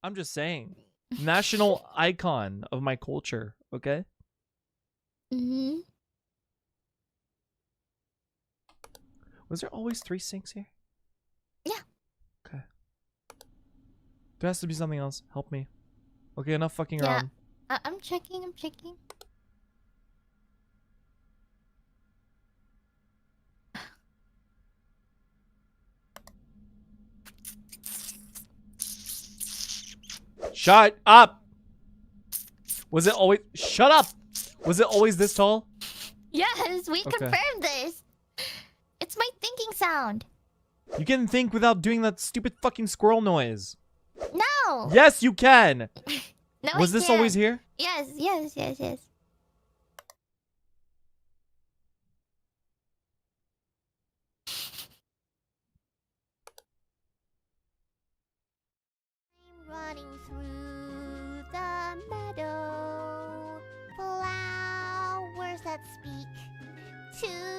I'm just saying. National icon of my culture, okay? Mm-hmm. Was there always 3 sinks here? Yeah. Okay. There has to be something else. Help me. Okay, enough fucking Yeah. around. I'm checking. Shut up! Was it always... Shut up! Was it always this tall? Yes, we Okay. confirmed this. It's my thinking sound. You can think without doing that stupid fucking squirrel noise. No. Yes, you can! No, Was I this can't. always here? Yes. I'm running through the meadow, flowers that speak to